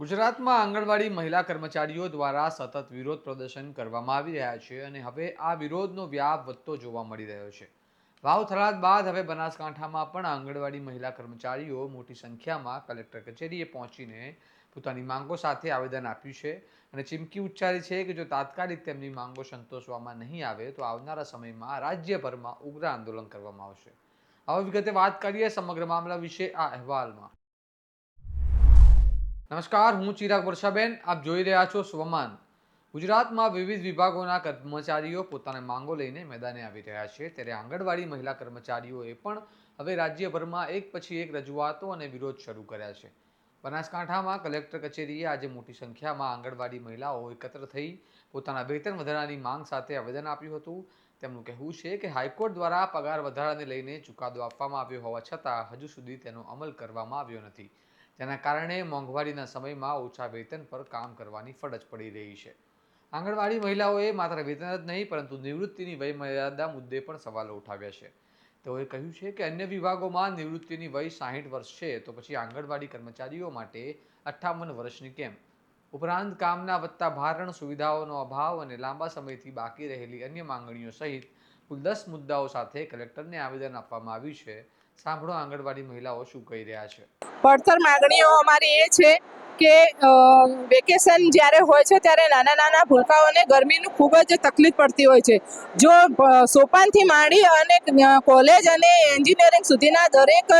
ગુજરાતમાં આંગણવાડી મહિલા કર્મચારીઓ દ્વારા સતત વિરોધ પ્રદર્શન કરવામાં આવી રહ્યા છે અને હવે આ વિરોધનો વ્યાપ વધતો જોવા મળી રહ્યો છે. વાવ થરાદ બાદ હવે બનાસકાંઠામાં પણ આંગણવાડી મહિલા કર્મચારીઓ મોટી સંખ્યામાં કલેક્ટર કચેરીએ પહોંચીને પોતાની માંગો સાથે આવેદન આપ્યું છે અને ચીમકી ઉચ્ચારી છે કે જો તાત્કાલિક તેમની માંગો સંતોષવામાં નહીં આવે તો આવનારા સમયમાં રાજ્યભરમાં ઉગ્ર આંદોલન કરવામાં આવશે. હવે વિગતે વાત કરીએ સમગ્ર મામલા વિશે આ અહેવાલમાં. નમસ્કાર, હું ચિરાગ વર્ષાબેન. આપ જોઈ રહ્યા છો સ્વમાન. ગુજરાતમાં વિવિધ વિભાગોના કર્મચારીઓ પોતાના માંગો લઈને મેદાને આવી રહ્યા છે, ત્યારે આંગણવાડી મહિલા કર્મચારીઓએ પણ હવે રાજ્યભરમાં એક પછી એક રજૂઆતો અને વિરોધ શરૂ કર્યા છે. બનાસકાંઠામાં કલેક્ટર કચેરીએ આજે મોટી સંખ્યામાં આંગણવાડી મહિલાઓ એકત્ર થઈ પોતાના વેતન વધારાની માંગ સાથે આવેદન આપ્યું હતું. તેમનું કહેવું છે કે હાઈકોર્ટ દ્વારા પગાર વધારાને લઈને ચુકાદો આપવામાં આવ્યો હોવા છતાં હજુ સુધી તેનો અમલ કરવામાં આવ્યો નથી, જેના કારણે મોંઘવારીના સમયમાં ઓછા વેતન પર કામ કરવાની ફરજ પડી રહી છે. આંગણવાડી મહિલાઓએ માત્ર વેતન જ નહીં પરંતુ નિવૃત્તિની વય મર્યાદા મુદ્દે પણ સવાલો ઉઠાવ્યા છે. તેઓએ કહ્યું છે કે અન્ય વિભાગોમાં નિવૃત્તિની વય 60 વર્ષ છે તો પછી આંગણવાડી કર્મચારીઓ માટે 58 વર્ષની કેમ? ઉપરાંત કામના વધતા ભારણ, સુવિધાઓનો અભાવ અને લાંબા સમયથી બાકી રહેલી અન્ય માંગણીઓ સહિત કુલ 10 મુદ્દાઓ સાથે કલેક્ટરને આવેદન આપવામાં આવ્યું છે. સાંભળો આંગણવાડી મહિલાઓ શું કહી રહ્યા છે. પડતર માગણીઓ અમારી એ છે કે વેકેશન જ્યારે હોય છે ત્યારે નાના નાના ભૂલકાઓને ગરમીનું ખૂબ જ તકલીફ પડતી હોય છે. જો સોપાનથી માંડી અને કોલેજ અને એન્જિનિયરિંગ સુધીના દરેક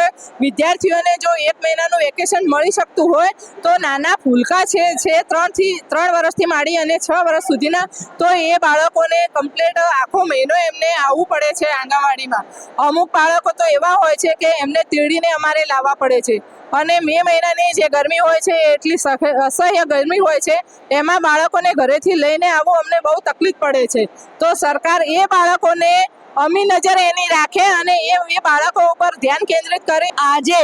વિદ્યાર્થીઓને જો 1 મહિનાનું વેકેશન મળી શકતું હોય તો નાના ભૂલકા છે 3 વર્ષથી માંડી અને 6 વર્ષ સુધીના, તો એ બાળકોને કમ્પ્લીટ આખો મહિનો એમને આવવું પડે છે આંગણવાડીમાં. અમુક બાળકો તો એવા હોય છે કે એમને તેડીને અમારે લાવવા પડે છે અને મે મહિનાની જે ગરમી હોય છે એટલી અસહ્ય ગરમી હોય છે, એમાં બાળકોને ઘરેથી લઈને આવવું અમને બહુ તકલીફ પડે છે. તો સરકાર એ બાળકોને અમી નજર એની રાખે અને એ બાળકો ઉપર ધ્યાન કેન્દ્રિત કરે. આજે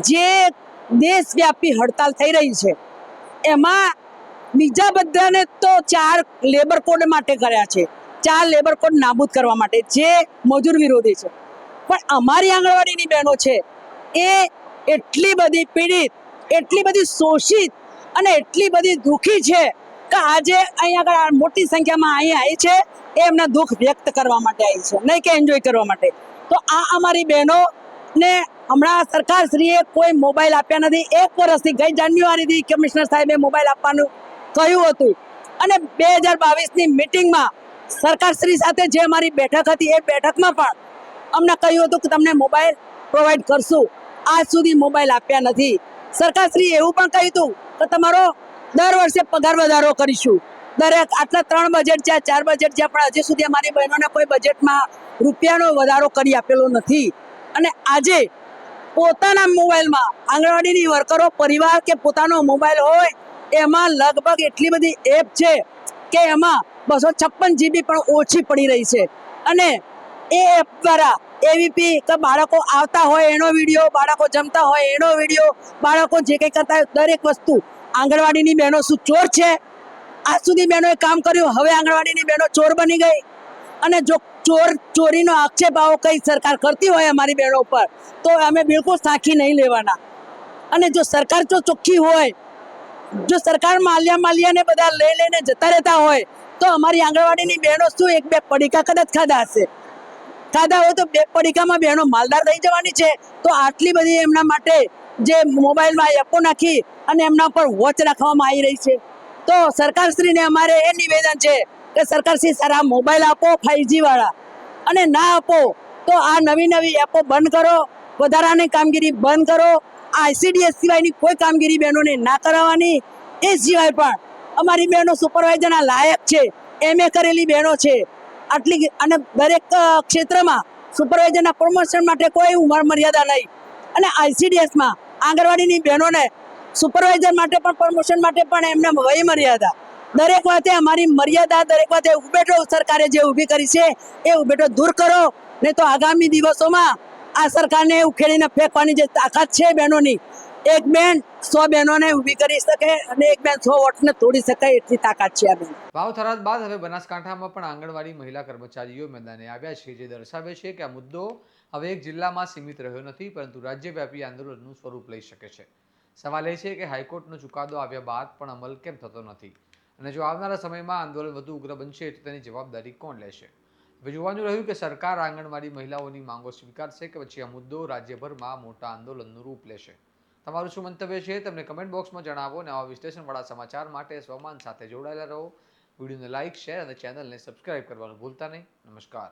જે દેશવ્યાપી હડતાલ થઈ રહી છે એમાં બીજા બધાને તો 4 લેબર કોડ માટે કર્યા છે, 4 લેબર કોડ નાબૂદ કરવા માટે, જે મજૂર વિરોધી છે. પણ અમારી આંગણવાડીની બહેનો છે એ એટલી બધી પીડિત, એટલી બધી શોષિત અને એટલી બધી દુઃખી છે કે આજે અહીંયા આગળ મોટી સંખ્યામાં અહીંયા આવી છે એ એમના દુઃખ વ્યક્ત કરવા માટે આવી છે, નહીં કે એન્જોય કરવા માટે. તો આ અમારી બહેનોને હમણાં સરકારશ્રીએ કોઈ મોબાઈલ આપ્યા નથી. 1 વર્ષથી ગઈ જાન્યુઆરીથી કમિશનર સાહેબે મોબાઈલ આપવાનું કહ્યું હતું અને 2022ની મિટિંગમાં સરકારશ્રી સાથે જે અમારી બેઠક હતી એ બેઠકમાં પણ અમને કહ્યું હતું કે તમને મોબાઈલ પ્રોવાઈડ કરશું. આજ સુધી મોબાઈલ આપ્યા નથી. સરકારશ્રીએ એવું પણ કહ્યું હતું કે તમારો દર વર્ષે પગાર વધારો કરીશું. દરેક આટલા 3 બજેટ છે, 4 બજેટ છે, પણ હજી સુધી અમારી બહેનોને કોઈ બજેટમાં રૂપિયાનો વધારો કરી આપેલો નથી. અને આજે પોતાના મોબાઈલમાં આંગણવાડીની વર્કરો પરિવાર કે પોતાનો મોબાઈલ હોય એમાં લગભગ એટલી બધી એપ છે કે એમાં 256 GB પણ ઓછી પડી રહી છે. અને એ એપ દ્વારા એવીપી કે બાળકો આવતા હોય એનો વિડીયો, બાળકો જમતા હોય એનો વિડીયો, બાળકો જે કંઈ કરતા હોય દરેક વસ્તુ. આંગણવાડીની બહેનો શું ચોર છે? આજ સુધી બહેનોએ કામ કર્યું, હવે આંગણવાડીની બહેનો ચોર બની ગઈ? અને જો ચોરીનો આક્ષેપ આવો કંઈ સરકાર કરતી હોય અમારી બહેનો પર તો અમે બિલકુલ સાખી નહીં લેવાના. અને જો સરકાર જો ચોખ્ખી હોય, જો સરકાર માલિયાને બધા લઈને જતા રહેતા હોય તો અમારી આંગણવાડીની બહેનો શું 1-2 પડીકા કદાચ ખાધા હશે. ખાધા હોય તો 2 પડીકામાં બહેનો માલદાર થઈ જવાની છે. તો આટલી બધી એમના માટે જે મોબાઈલમાં એપો નાખી અને એમના પર વોચ રાખવામાં આવી રહી છે. તો સરકારશ્રીને અમારે એ નિવેદન છે કે સરકારશ્રી સારા મોબાઈલ આપો 5G વાળા, અને ના આપો તો આ નવી એપો બંધ કરો, વધારાની કામગીરી બંધ કરો. ICDS સિવાયની કોઈ કામગીરી બહેનોને ના કરાવવાની. એ સિવાય પણ અમારી બહેનો સુપરવાઇઝરના લાયક છે, MA કરેલી બહેનો છે આટલી, અને દરેક ક્ષેત્રમાં સુપરવાઇઝરના પ્રમોશન માટે કોઈ ઉંમર મર્યાદા નહીં. અને ICDSમાં આંગણવાડીની બહેનોને સુપરવાઇઝર માટે પણ પ્રમોશન માટે પણ એમને વય મર્યાદા. દરેક વાતે અમારી મર્યાદા, દરેક વાતે ઉભેટો સરકારે જે ઊભી કરી છે એ ઉભેટો દૂર કરો, નહીં તો આગામી દિવસોમાં આ સરકારને ઉખેડીને ફેંકવાની જે તાકાત છે બહેનોની, એક બેન 100 બહેનોને ઊભી કરી શકે અને એક બેન 100 વોટને તોડી શકાય એટલી તાકાત છે આ બેન. વાવ થરાદ બાદ હવે બનાસકાંઠામાં પણ આંગણવાડી મહિલા કર્મચારીઓ મેદાને આવ્યા છે, જે દર્શાવે છે કે આ મુદ્દો હવે એક જિલ્લામાં સીમિત રહ્યો નથી પરંતુ રાજ્યવ્યાપી આંદોલનનું સ્વરૂપ લઈ શકે છે. સવાલ એ છે કે હાઈકોર્ટનો ચુકાદો આવ્યા બાદ પણ અમલ કેમ થતો નથી અને જો આવનારા સમયમાં આંદોલન વધુ ઉગ્ર બનશે તો તેની જવાબદારી કોણ લેશે? હવે જોવાનું રહ્યું કે સરકાર આંગણવાડી મહિલાઓની માંગો સ્વીકારશે કે પછી આ મુદ્દો રાજ્યભરમાં મોટા આંદોલનનું રૂપ લેશે. તમારું શું મંતવ્ય છે તમને કમેન્ટ બોક્સમાં જણાવો અને આવા વિશ્લેષણવાળા સમાચાર માટે સ્વમાન સાથે જોડાયેલા રહો. વિડીયોને લાઇક, શેર અને ચેનલને સબસ્ક્રાઇબ કરવાનું ભૂલતા નહીં. નમસ્કાર.